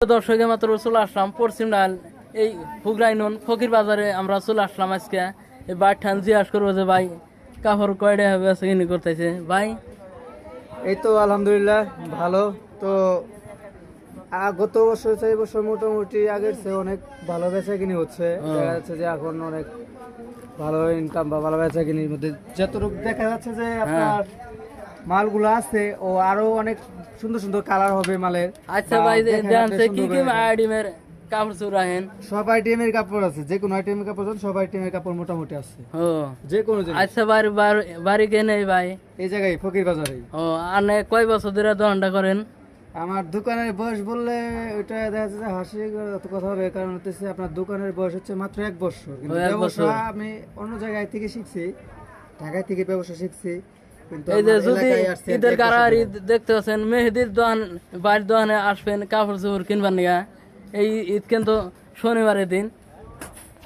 দর্শকে মাত্র চলে আসলাম পশ্চিম ডাল এই হুগরাইনন ফকির বাজারে আমরা চলে আসলাম আজকে এই বাইর ঠান জিজ্ঞাসা করবো যে ভাই কাপড় কয়টা হবে আছে কিনি করতেছে ভাই। এই তো আলহামদুলিল্লাহ ভালো। তো গত বছর এই বছর মোটামুটি আগের চেয়ে অনেক ভালো বেচা কিনি হচ্ছে। দেখা যাচ্ছে যে এখন অনেক ভালো ইনকাম বা ভালো বেচা কিনির মধ্যে যতটুকু দেখা যাচ্ছে যে আপনার মালগুলো আছে ও আরো অনেক সুন্দর সুন্দর কালার হবে মালের। আচ্ছা ভাই জানছে কি কি আইডিমের কাপড় চোর আহেন? সব আইটেমের কাপড় আছে, যে কোনো আইটেমের কাপড় সব আইটেমের কাপড় মোটামুটি আছে ও যে কোনো জিনিস। আচ্ছা বাড়ি বাড়ি কে নেই ভাই? এই জায়গায় ফকির বাজারে। ও আর কয় বছর ধরে দোকানটা করেন? আমার দোকানের বয়স বললে ওইটা দেখা যাচ্ছে যে হাসি কথা হবে, কারণ হচ্ছে আপনার দোকানের বয়স হচ্ছে মাত্র 1 বছর। কিন্তু ব্যবসা আমি অন্য জায়গায় থেকে শিখছি, ঢাকায় থেকে ব্যবসা শিখছি। কিন্তু এই যে যদি ঈদের কারার ঈদ দেখতে পাচ্ছেন মেহেদির দোকান বাড়ির দোকানে আসবেন কাপড় চোপড় কিনবার নিগা। এই ঈদ কিন্তু শনিবারের দিন,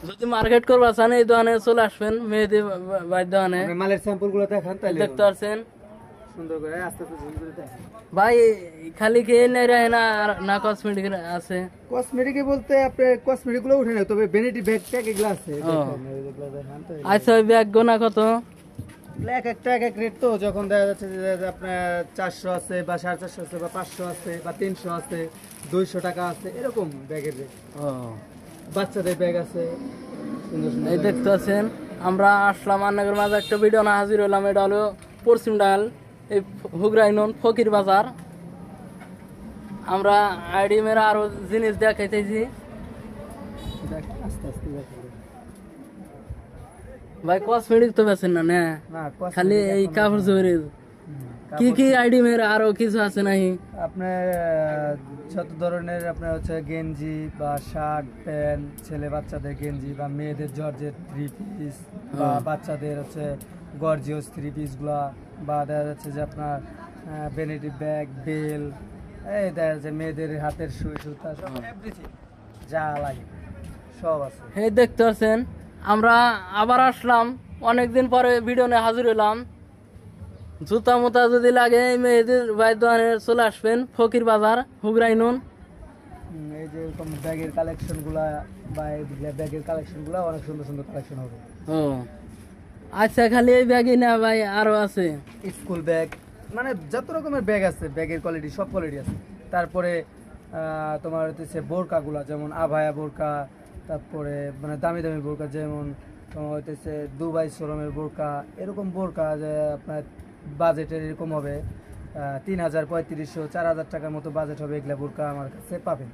যদি মার্কেট করবা চান এই দোকানে চলে আসবেন মেহেদি বাড়ির দোকানে। মালের স্যাম্পল গুলো দেখান তাহলে দেখতে পাচ্ছেন সুন্দর করে আস্তে আস্তে ঝুল করে দেখান। ভাই খালি কি এনে রায় না কসমেটিক আছে? কসমেটিক বলতে আপনি কসমেটিক গুলো উঠে না, তবে ভ্যানিটি ব্যাগ ট্যাগ এগুলো আছে। আচ্ছা ওই ব্যাগ গোনা কত? এক একটা এক এক রেট। তো যখন দেখা যাচ্ছে যে আপনার 400 আছে বা 450 আছে বা 500 আছে বা 300 আছে, 200 টাকা আছে, এরকম ব্যাগের রেট। ও বাচ্চাদের ব্যাগ আছে সুন্দর সুন্দর। এই দেখতে পাচ্ছেন আমরা আসলাম আন্নাগর মাঝে একটা ভিডিও না হাজির হলাম। এটা হলো পশ্চিম ডাল এই হুগরাইনন ফকির বাজার। আমরা আইডিমের আরো জিনিস দেখাইতেছি। আস্তে আস্তে দেখা ভাই কসমেটিক তো বেছেন না না, না খালি এই কাপড় চোপড়ের কি কি আইডিমের আরো কিছু আছে নাই? আপনার যত ধরনের আপনার হচ্ছে গেঞ্জি বা শার্ট প্যান্ট, ছেলে বাচ্চাদের গেঞ্জি বা মেয়েদের জর্জেট 3 পিস বা বাচ্চাদের হচ্ছে গর্জিয়াস 3 পিস গুলা, বা দেখা যাচ্ছে যে আপনার ভ্যানিটি ব্যাগ, বেল, এই দেখা যাচ্ছে মেয়েদের হাতের সুই সুতা, সব এভরিথিং যা লাগে সব আছে। এই দেখতে পাচ্ছেন আমরা আবার আসলাম অনেকদিন পরে ভিডিও নিয়ে হাজির হলাম। জুতা মুতা যদি লাগে এই মেয়েদের ভাই দোকানে চলে আসবেন ফকির বাজার হুগরাইনন। এই যে এরকম ব্যাগের কালেকশন গুলা বা ব্যাগের কালেকশন গুলা অনেক সুন্দর সুন্দর কালেকশন হবে। ও আচ্ছা খালি এই ব্যাগই না ভাই আরো আছে? স্কুল ব্যাগ, মানে যত রকমের ব্যাগ আছে, ব্যাগের কোয়ালিটি সব কোয়ালিটি আছে। তারপরে তোমার হচ্ছে বোরকাগুলা, যেমন আভায়া বোরকা, তারপরে মানে দামি দামি বোরকা, যেমন তোমার হইতেছে দুবাই শোরুমের বোরকা, এরকম বোরকা যে আপনার বাজেটের এরকম হবে 3000, 3500, 4000 টাকার মতো বাজেট হবে। এগুলা বোরকা আমার কাছে পাবেন।